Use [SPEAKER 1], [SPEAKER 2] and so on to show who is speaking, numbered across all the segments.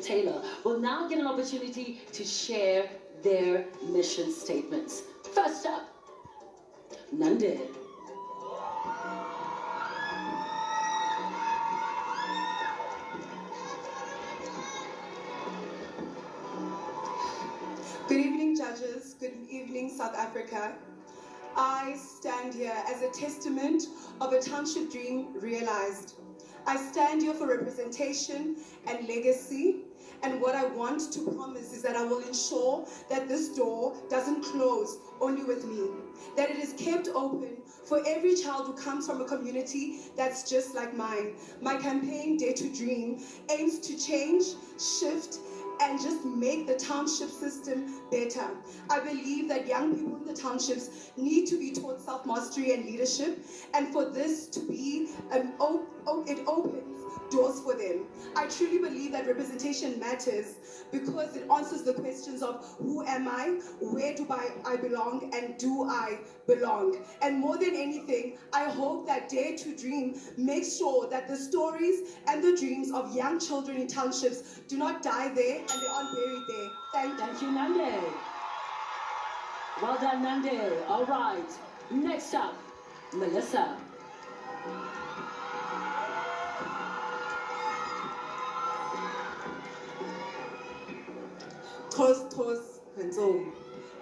[SPEAKER 1] Taylor will now get an opportunity to share their mission statements. First up, Nande.
[SPEAKER 2] Good evening, judges. Good evening, South Africa. I stand here as a testament of a township dream realized. I stand here for representation and legacy, and what I want to promise is that I will ensure that this door doesn't close only with me, that it is kept open for every child who comes from a community that's just like mine. My campaign, Dare to Dream, aims to change, shift, and just make the township system better. I believe that young people in the townships need to be taught self-mastery and leadership, and for this to be, it opens doors for them. I truly believe that representation matters because it answers the questions of who am I, where do I belong, and do I belong? And more than anything, I hope that Dare to Dream makes sure that the stories and the dreams of young children in townships do not die there and they aren't buried there.
[SPEAKER 1] Thank you, Nande. Well done, Nande. All right. Next up, Melissa.
[SPEAKER 3] Tos Kantong.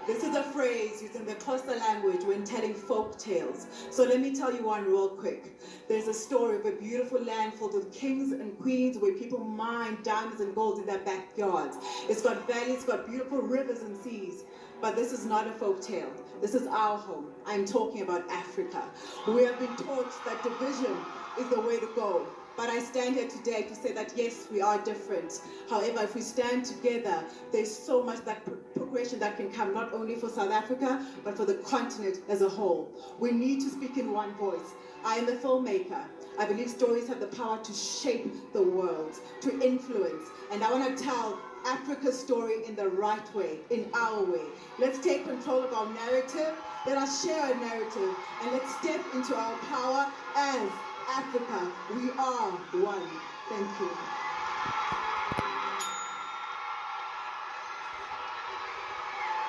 [SPEAKER 3] This is a phrase used in the Xhosa language when telling folk tales. So let me tell you one real quick. There's a story of a beautiful land filled with kings and queens where people mine diamonds and gold in their backyards. It's got valleys, it's got beautiful rivers and seas. But this is not a folk tale. This is our home. I'm talking about Africa. We have been taught that division is the way to go. But I stand here today to say that yes, we are different. However, if we stand together, there's so much that progression that can come, not only for South Africa, but for the continent as a whole. We need to speak in one voice. I am a filmmaker. I believe stories have the power to shape the world, to influence. And I want to tell Africa's story in the right way, in our way. Let's take control of our narrative. Let us share a narrative. And let's step into our power as Africa. We are one. Thank you.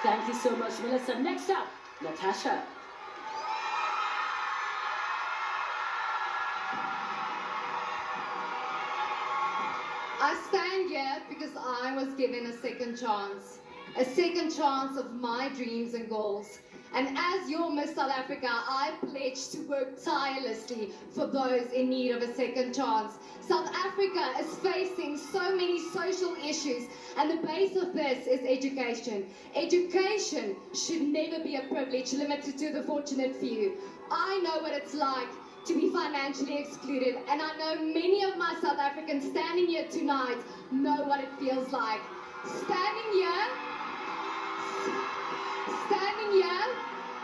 [SPEAKER 1] Thank you so much, Melissa. Next up, Natasha.
[SPEAKER 4] I stand here because I was given a second chance of my dreams and goals. And as your Miss South Africa, I pledge to work tirelessly for those in need of a second chance. South Africa is facing so many social issues, and the base of this is education. Education should never be a privilege limited to the fortunate few. I know what it's like to be financially excluded, and I know many of my South Africans standing here tonight know what it feels like. Standing here,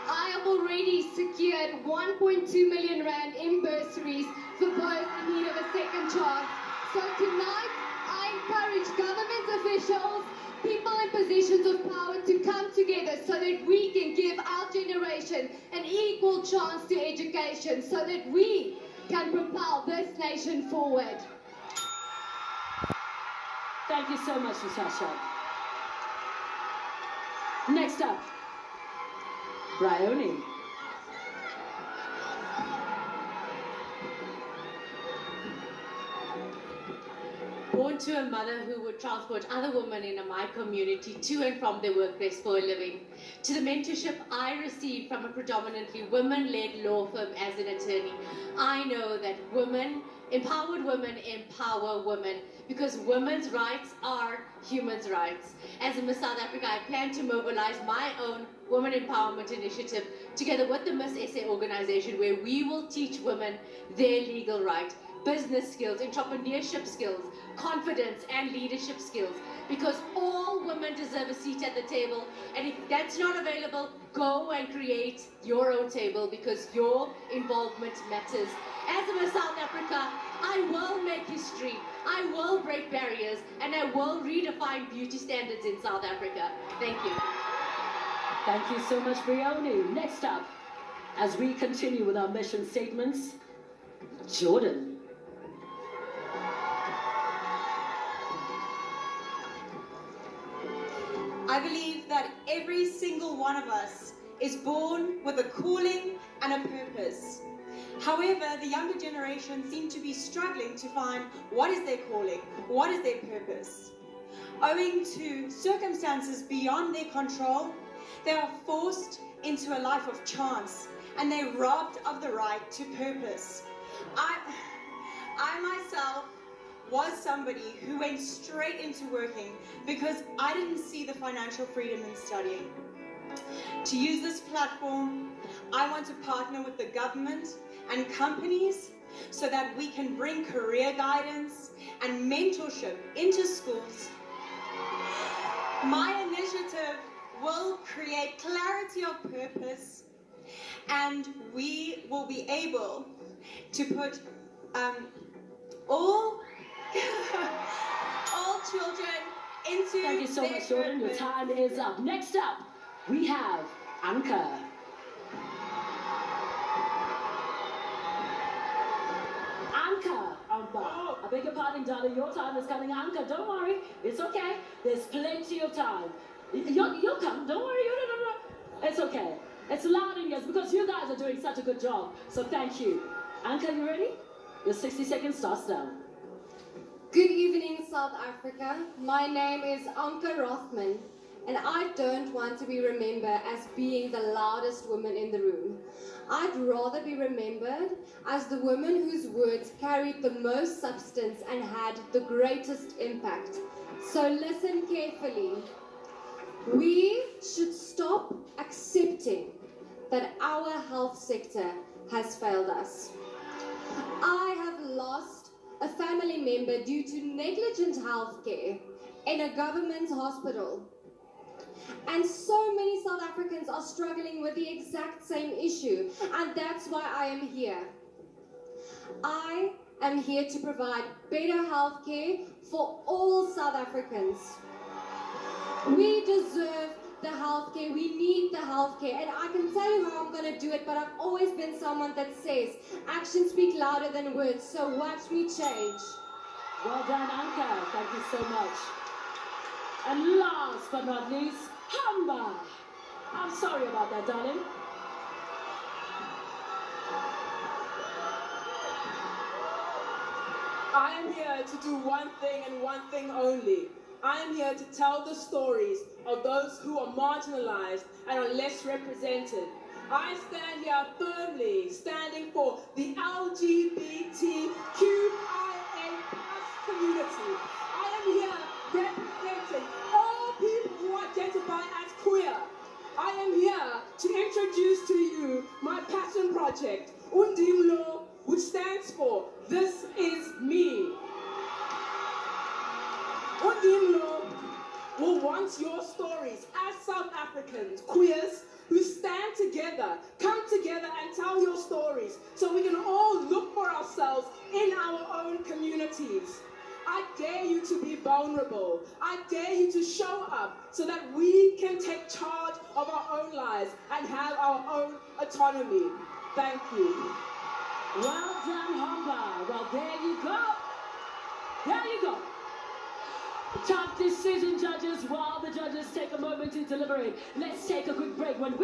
[SPEAKER 4] I have already secured 1.2 million rand in bursaries for those in need of a second chance. So tonight, I encourage government officials, people in positions of power to come together so that we can give our generation an equal chance to education, so that we can propel this nation forward.
[SPEAKER 1] Thank you so much, Natasha. Next up, Bryony.
[SPEAKER 5] Born to a mother who would transport other women in my community to and from their workplace for a living, to the mentorship I received from a predominantly women-led law firm as an attorney, I know that empowered women empower women, because women's rights are humans' rights. As a Miss South Africa, I plan to mobilize my own Women Empowerment Initiative together with the Miss SA organization, where we will teach women their legal right, business skills, entrepreneurship skills, confidence and leadership skills, because all women deserve a seat at the table. And if that's not available, go and create your own table, because your involvement matters. As a Miss South Africa, I will make history, I will break barriers, and I will redefine beauty standards in South Africa. Thank you.
[SPEAKER 1] Thank you so much, Bryony. Next up, as we continue with our mission statements, Jordan.
[SPEAKER 6] I believe that every single one of us is born with a calling and a purpose. However, the younger generation seem to be struggling to find what is their calling, what is their purpose. Owing to circumstances beyond their control, they are forced into a life of chance and they're robbed of the right to purpose. I myself was somebody who went straight into working because I didn't see the financial freedom in studying. To use this platform, I want to partner with the government and companies so that we can bring career guidance and mentorship into schools. My initiative will create clarity of purpose, and we will be able to put all children into
[SPEAKER 1] Thank you so
[SPEAKER 6] their
[SPEAKER 1] much, Jordan. Your
[SPEAKER 6] purpose.
[SPEAKER 1] time is up. Next up, we have Anka. Anka, I beg your pardon, darling. Your time is coming. Anka, don't worry. It's okay. There's plenty of time. You'll come. Don't worry. No. It's okay. It's loud in here because you guys are doing such a good job. So thank you. Anka, you ready? Your 60 seconds starts now.
[SPEAKER 4] Good evening, South Africa. My name is Anka Rothman, and I don't want to be remembered as being the loudest woman in the room. I'd rather be remembered as the woman whose words carried the most substance and had the greatest impact. So listen carefully. We should stop accepting that our health sector has failed us. I have lost a family member due to negligent healthcare in a government hospital. And so many South Africans are struggling with the exact same issue, and that's why I am here. I am here to provide better healthcare for all South Africans. We deserve the healthcare, we need the healthcare, and I can tell you how I'm going to do it, but I've always been someone that says, actions speak louder than words, so watch me change.
[SPEAKER 1] Well done, Anka. Thank you so much. And last but not least, Hamba. I'm sorry about that, darling.
[SPEAKER 7] I am here to do one thing and one thing only. I am here to tell the stories of those who are marginalized and are less represented. I stand here firmly standing for the LGBTQIA+ community. I am here representing all people who identify as queer. I am here to introduce to you my passion project, Undimlo, which stands for This Is Me. Undimlo will want your stories as South Africans, queers, who stand together, come together and tell your stories so we can all look for ourselves in our own communities. I dare you to be vulnerable. I dare you to show up so that we can take charge of our own lives and have our own autonomy. Thank you.
[SPEAKER 1] Well done, Hamba. Well, there you go. There you go. Tough decision, judges. While the judges take a moment to deliberate, let's take a quick break. When we